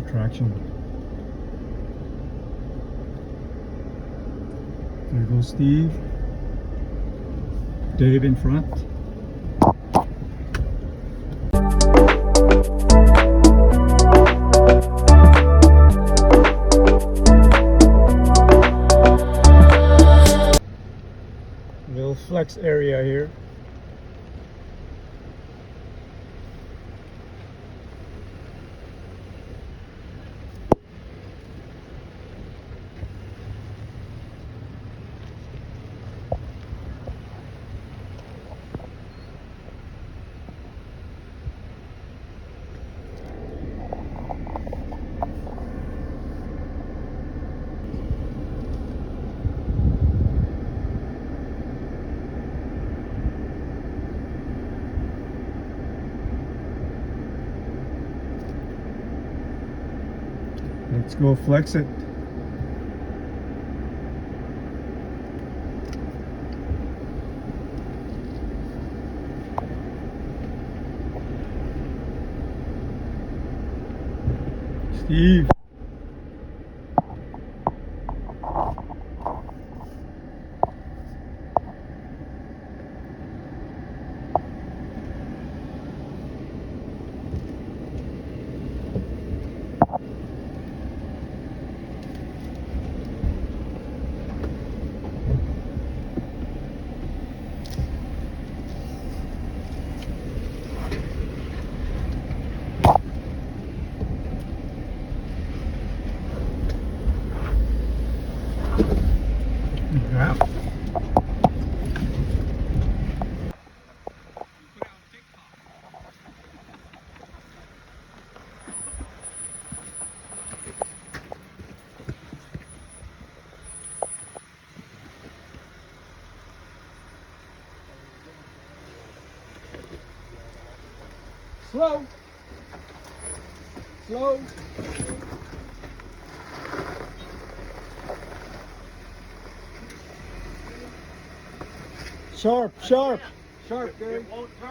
good traction. There goes Steve. Dave in front. Little flex area here. Let's go flex it. Steve. Yeah. Slow. Slow. Sharp, sharp. Sharp, Gary. It won't turn.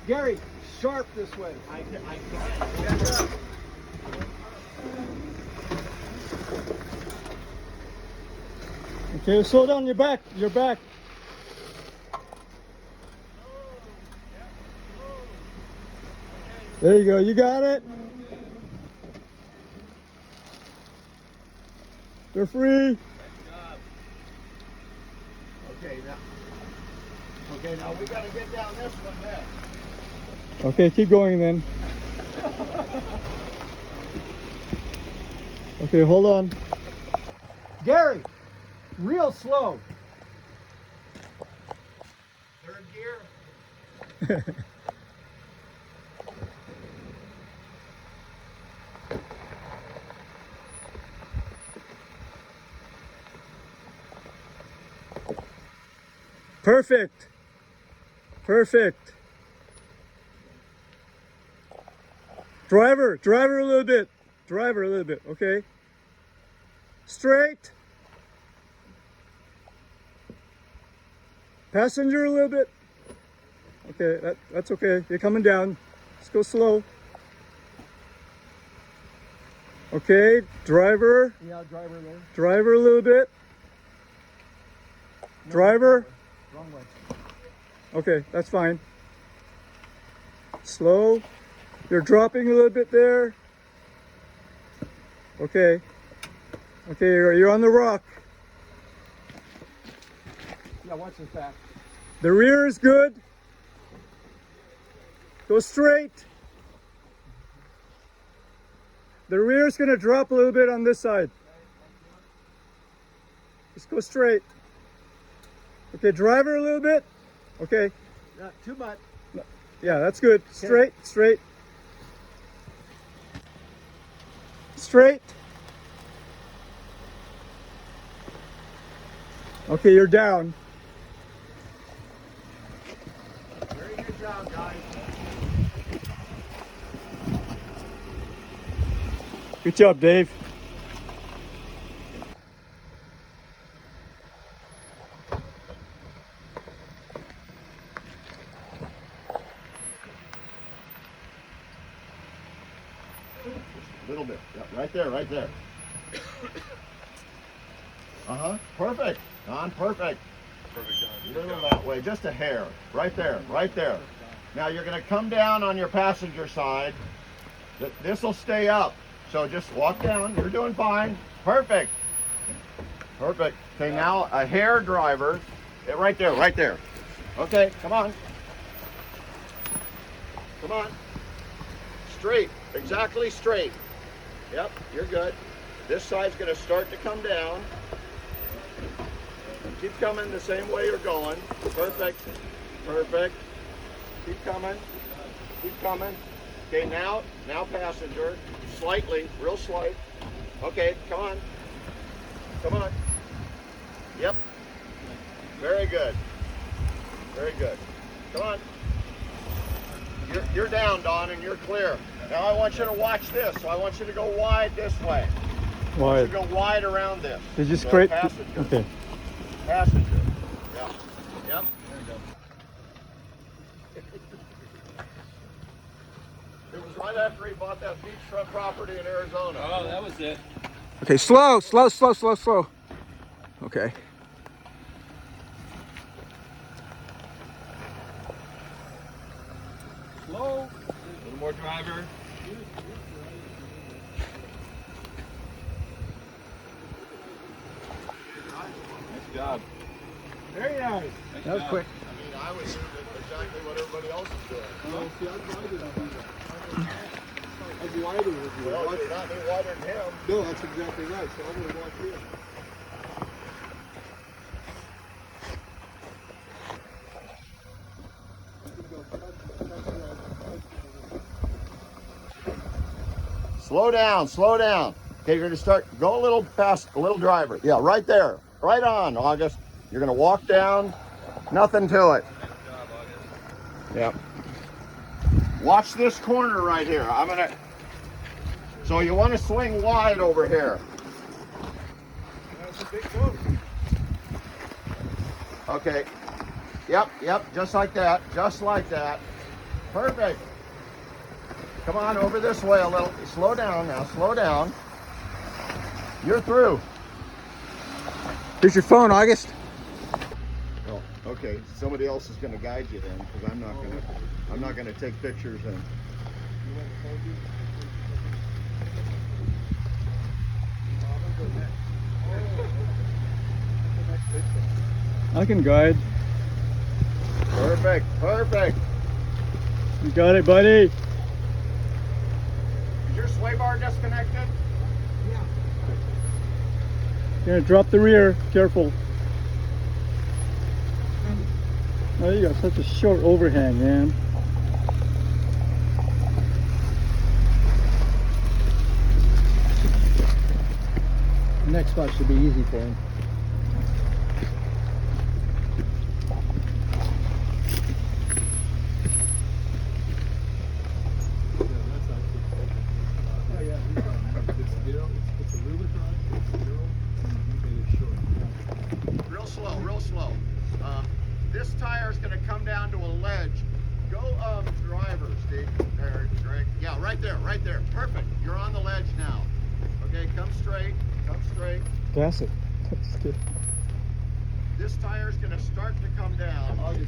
Gary, sharp this way. I tried. Okay, slow down your back. Your back. There you go. You got it. They're free. Okay, now we gotta get down this one there. Okay, keep going then. Okay, hold on. Gary, real slow. Third gear. Perfect. Perfect. Driver a little bit. Driver a little bit, okay. Straight. Passenger a little bit. Okay, that's okay. You're coming down. Let's go slow. Okay, driver. Yeah, driver there. Driver a little bit. Driver. Wrong way. Okay, that's fine. Slow. You're dropping a little bit there. Okay. Okay, you're on the rock. Yeah, watch this back. The rear is good. Go straight. The rear is going to drop a little bit on this side. Just go straight. Okay, driver a little bit. Okay. Not too much. Yeah, that's good. Straight, straight. Straight. Okay, you're down. Very good job, guys. Good job, Dave. little bit. Yeah, right there, right there. Perfect. Don, perfect. Perfect, Don. Little that way, just a hair. Right there, right there. Now you're going to come down on your passenger side. This will stay up. So just walk down. You're doing fine. Perfect. Perfect. Okay, now a hair driver. Right there, right there. Okay, come on. Come on. Straight. Exactly straight. Yep, you're good. This side's going to start to come down. Keep coming the same way you're going. Perfect. Perfect. Keep coming. Keep coming. Okay, now passenger. Slightly, real slight. Okay, come on. Come on. Yep. Very good. Very good. Come on. You're down, Don, and you're clear. Now I want you to watch this. So I want you to go wide this way. I want you to go wide around this. Did you just So create? passenger. Okay. Passenger. Yeah. Yep. It was right after he bought that beachfront property in Arizona. Oh, that was it. Okay, slow, slow, slow, slow, slow. Okay. Slow. A little more driver. Nice job. Very nice. Nice That was job. quick. I mean, I was doing exactly what everybody else is doing. See, I'm wider than you. I'm wider than you. Well, you're not any wider than him. No, that's exactly right. So I'm going to walk here. Slow down, slow down. Okay, you're gonna start, go a little fast, a little driver. Yeah, right there, right on, August. You're gonna walk down, nothing to it. Yep. Watch this corner right here. So you wanna swing wide over here. That's a big boat. Okay. Yep, just like that, just like that. Perfect. Come on, over this way a little. Slow down now, slow down. You're through. Here's your phone, August. Oh, okay. Somebody else is going to guide you then, because I'm not going to take pictures and. I can guide. Perfect, perfect. You got it, buddy. Is your sway bar disconnected? You're gonna drop the rear. Careful. Oh, you got such a short overhang, man. The next spot should be easy for him. Real slow, real slow. This tire's going to come down to a ledge. Go driver, Steve. Or, Greg. Yeah, right there, right there. Perfect. You're on the ledge now. Okay, come straight, come straight. Gas it. That's good. This tire's going to start to come down. Okay,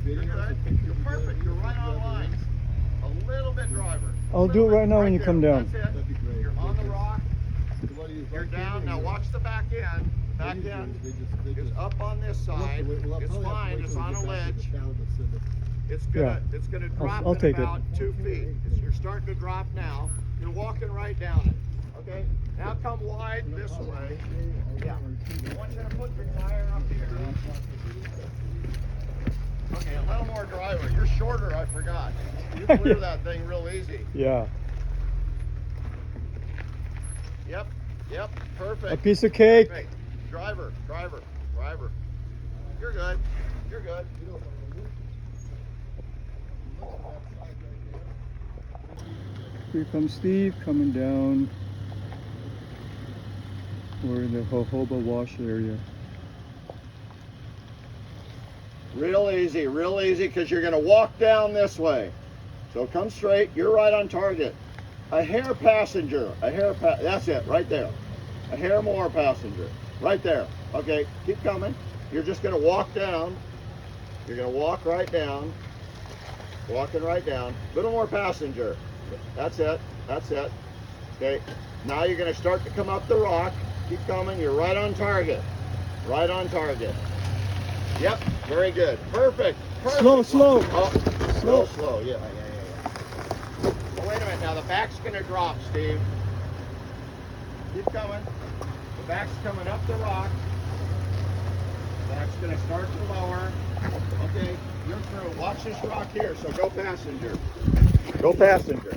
you're good. You're perfect. You're right on line. A little bit driver. I'll do it right now when you there. come down. That's it. You're on the rock. You're down. Now watch the back end. Back end is up on this side. It's fine. It's on a ledge. It's gonna drop I'll in take it. about 2 feet. You're starting to drop now. You're walking right down it. Okay. Now come wide this way. Yeah. I want you to put your tire up here. Okay, a little more driver. You're shorter. I forgot. You clear that thing real easy. Yeah. Yep. Perfect. A piece of cake. Perfect. Driver. You're good. You're good. Here comes Steve coming down. We're in the jojoba wash area. Real easy, because you're going to walk down this way. So come straight. You're right on target. a hair passenger. That's it, right there. A hair more passenger. Right there. Okay, keep coming. You're just gonna walk down. You're gonna walk right down. Walking right down. Little more passenger. That's it. That's it. Okay. Now you're gonna start to come up the rock. Keep coming. You're right on target. Right on target. Yep. Very good. Perfect. Perfect. Slow, slow. Oh, slow. Yeah. Oh, wait a minute. Now the back's gonna drop, Steve. Keep coming. The back's coming up the rock. Back's gonna start to lower. Okay, you're through. Watch this rock here. So go passenger. Go passenger.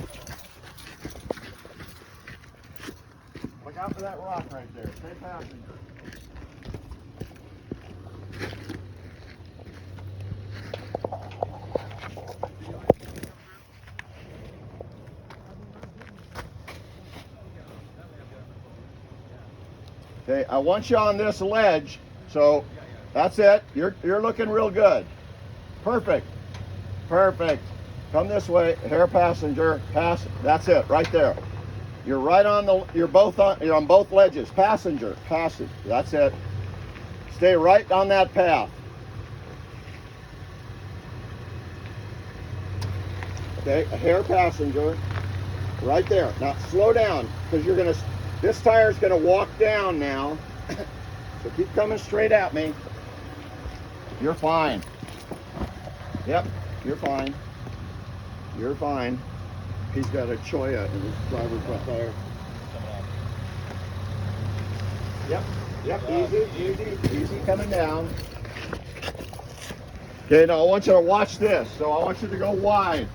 Look out for that rock right there. Stay passenger. Okay, I want you on this ledge, so that's it. You're looking real good. Perfect. Perfect. Come this way. Hair passenger. Pass. That's it. Right there. You're right on the. You're on both ledges. Passenger. Passage. That's it. Stay right on that path. Okay, a hair passenger. Right there. Now slow down because you're gonna. This tire's gonna walk down now. So keep coming straight at me. You're fine. Yep, you're fine. You're fine. He's got a Choya in his driver's front tire. Yep, easy coming down. Okay, now I want you to watch this. So I want you to go wide.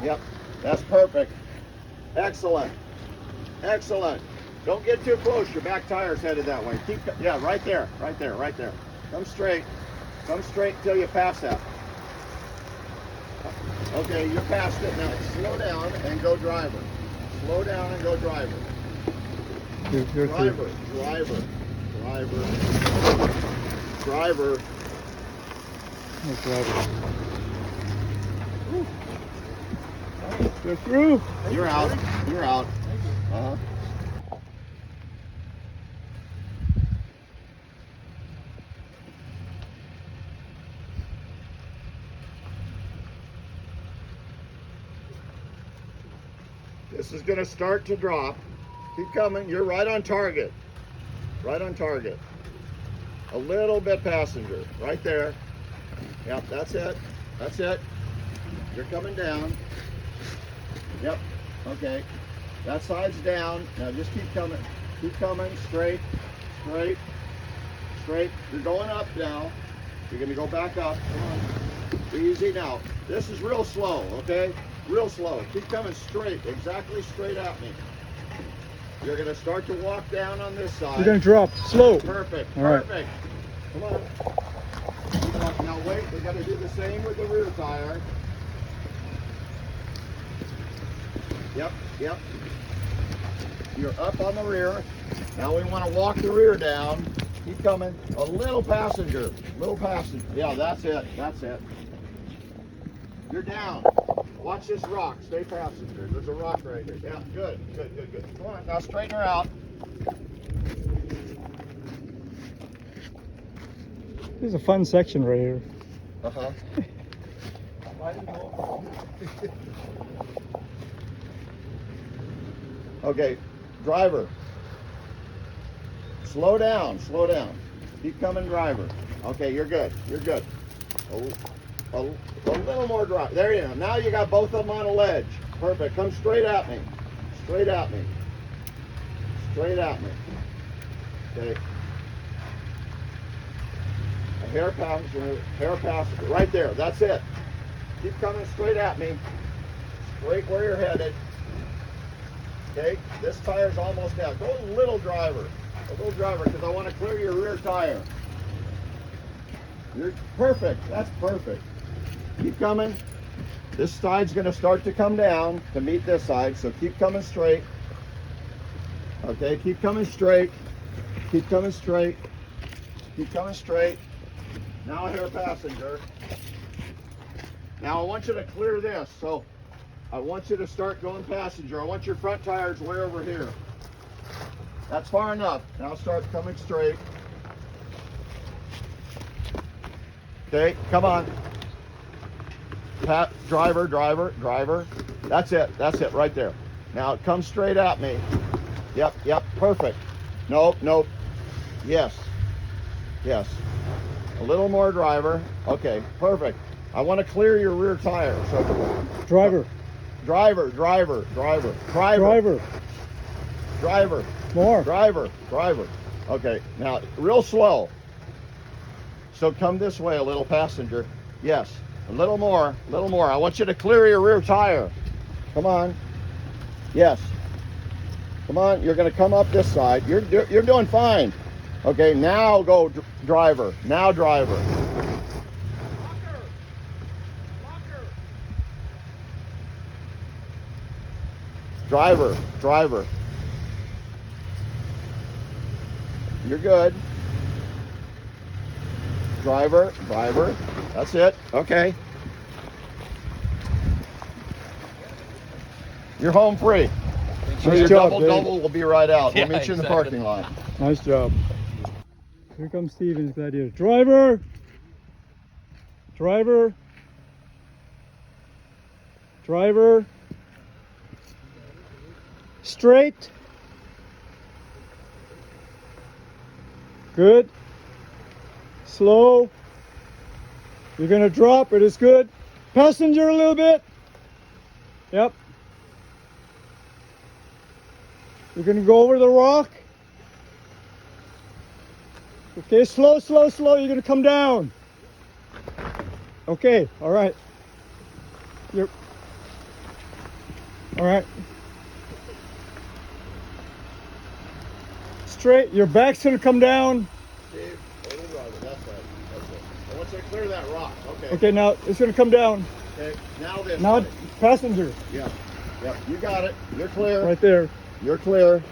Yep, that's perfect. Excellent. Don't get too close. Your back tire's headed that way. Yeah, right there. Come straight till you pass that. Okay, you're past it now. Slow down and go driver. You're through. Driver. No driver. You're through. You're out. Uh-huh. This is going to start to drop. Keep coming. You're right on target. A little bit passenger. Right there. Yep, that's it. You're coming down. Yep. Okay. That side's down. Now just keep coming. Straight. You're going up now. You're going to go back up. Come on. Easy now. This is real slow, okay? Real slow. Keep coming straight. Exactly straight at me. You're going to start to walk down on this side. You're going to drop. Slow. Perfect. All right. Come on. Now wait. We got to do the same with the rear tire. Yep. You're up on the rear. Now we want to walk the rear down. Keep coming. A little passenger. Yeah, that's it. You're down. Watch this rock. Stay passenger. There's a rock right here. Yeah, good. Come on. Now straighten her out. This is a fun section right here. Uh-huh. Okay, driver. Slow down. Keep coming, driver. Okay, you're good. A little more drive. There you go. Now you got both of them on a ledge. Perfect. Come straight at me. Okay. A hair passenger. Right there. That's it. Keep coming straight at me. Straight where you're headed. Okay. This tire's almost down. Go a little driver because I want to clear your rear tire. You're perfect. That's perfect. Keep coming. This side's going to start to come down to meet this side, so keep coming straight. Okay, keep coming straight. Now here, passenger. Now I want you to clear this. So I want you to start going passenger. I want your front tires way over here. That's far enough. Now start coming straight. Okay, come on. Driver, driver, driver. That's it right there. Now come straight at me. Yep, yep, perfect. Nope, nope. Yes, yes. A little more driver. Okay, perfect. I want to clear your rear tire. So Driver. driver, driver, driver, driver, Driver. driver, More. driver, driver. Okay, now real slow. So come this way a little, passenger. Yes, a little more, a little more. I want you to clear your rear tire. Come on. Yes. Come on, you're going to come up this side. You're doing fine. Okay, now go driver. Now driver. Driver, driver. You're good. Driver, driver. That's it. Okay. You're home free. So Nice your job, Dave. double will be right out. Yeah, We'll meet you in the exactly. parking lot. Nice job. Here comes Steven's Gladiator. Driver. Driver. Driver. Straight. Good. Slow. You're going to drop. It is good. Passenger a little bit. Yep. You're going to go over the rock. Okay, slow, slow, slow. You're going to come down. Okay, all right. You're all right. Straight. Your back's going to come down. Steve, little driver. That's right. That's it. I want you to clear that rock. Okay. Okay, now it's going to come down. Okay. Now this. Now, way. passenger. Yeah. Yeah. You got it. You're clear. Right there. You're clear.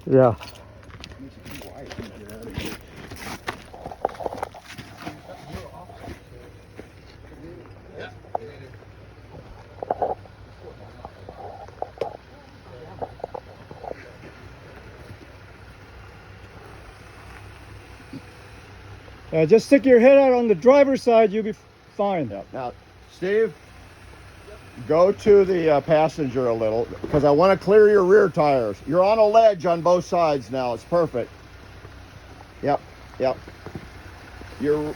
Yeah. Just stick your head out on the driver's side, you'll be fine. Yeah. Now, Steve, go to the passenger a little because I want to clear your rear tires. You're on a ledge on both sides now. It's perfect. Yep. Yep. You're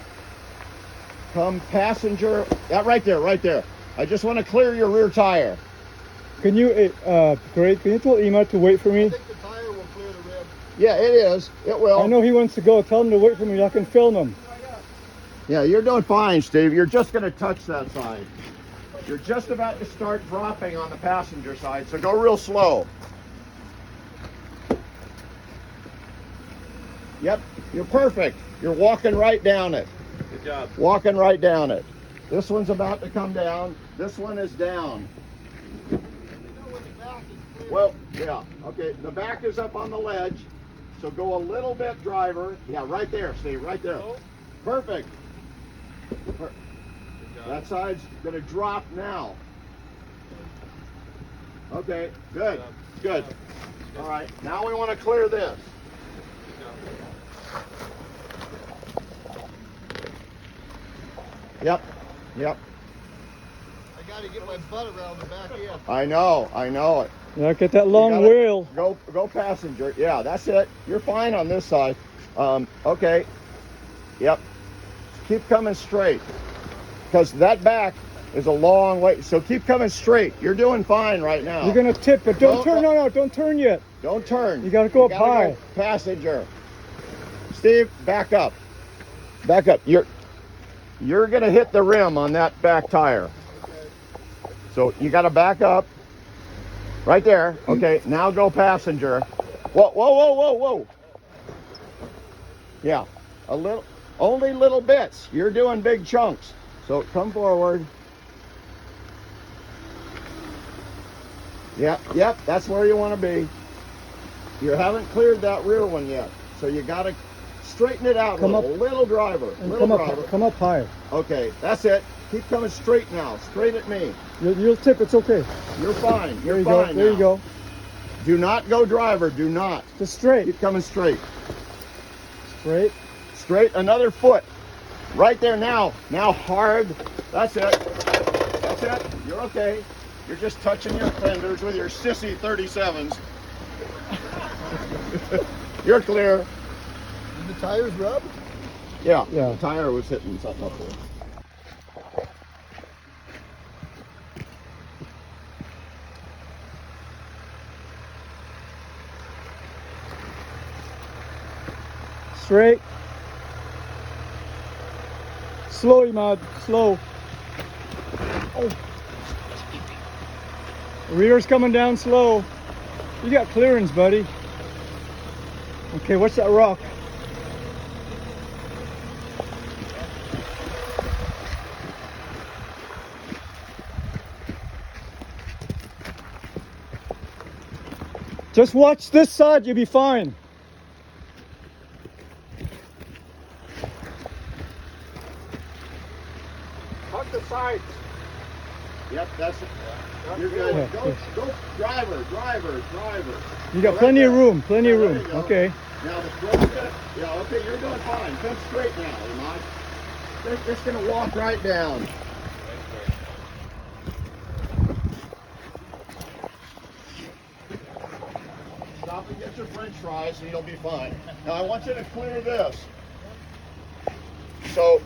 come passenger. Yeah, right there, right there. I just want to clear your rear tire. Can you, Greg, can you tell Ema to wait for me? I think the tire will clear the rib. Yeah, it is. It will. I know he wants to go. Tell him to wait for me. I can film him. Yeah, you're doing fine, Steve. You're just going to touch that side. You're just about to start dropping on the passenger side, so go real slow. Yep, you're perfect. You're walking right down it. Good job. Walking right down it. This one's about to come down. This one is down. Well, yeah, okay, the back is up on the ledge, so go a little bit, driver. Yeah, right there, Steve, right there. Perfect. That side's gonna drop now. Okay, good, good. All right, now we want to clear this. Yep, yep. I gotta get my butt around the back end. I know it. Yeah, get that long You gotta wheel. Go passenger. Yeah, that's it. You're fine on this side. Okay. Yep. Keep coming straight. Because that back is a long way. So keep coming straight. You're doing fine right now. You're gonna tip, but don't turn. No, don't turn yet. Don't turn. You gotta go up high. Go passenger. Steve, back up. Back up. You're gonna hit the rim on that back tire. So you gotta back up. Right there. Okay, now go passenger. Whoa, whoa, whoa, whoa, whoa. Yeah, only little bits. You're doing big chunks. So come forward. Yep, that's where you want to be. You haven't cleared that rear one yet. So you got to straighten it out. Come a up. little driver. And Little come driver. up, come up higher. Okay, that's it. Keep coming straight now. Straight at me. You'll tip, it's okay. You're fine. There You're you go, fine there now. you go. Do not go driver. Do not. Just straight. Keep coming straight. Straight. Straight. Another foot. Right there now. Now hard. That's it. That's it. You're okay. You're just touching your fenders with your sissy 37s. You're clear. Did the tires rub? Yeah. Yeah. The tire was hitting something up there. Straight. Slow, Imad. Slow. Oh. Rear's coming down slow. You got clearance, buddy. Okay, what's that rock? Just watch this side, you'll be fine. Hug the sides. Yep, that's it. You're good. Yeah, Go, yes. go, driver. You got Right plenty of there. room, plenty of Yeah, room. there you go. Okay. Now the throat's good. Yeah, okay, you're doing fine. Come straight now, Imad. They're just gonna walk right down. Stop and get your french fries and you'll be fine. Now I want you to clear this. So,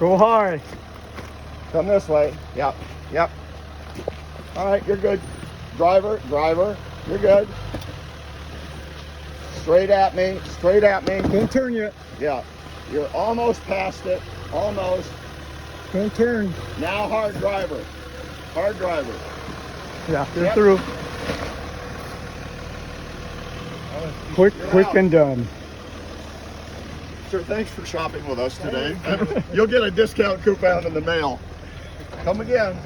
Go high. come this way. Yep, yep. All right, you're good. Driver, you're good. Straight at me, Don't turn yet. Yeah, you're almost past it, almost. Don't turn. Now hard driver. Yeah, you're Yep. through. Quick, You're quick out. and done. Sir, thanks for shopping with us today. You'll get a discount coupon in the mail. Come again.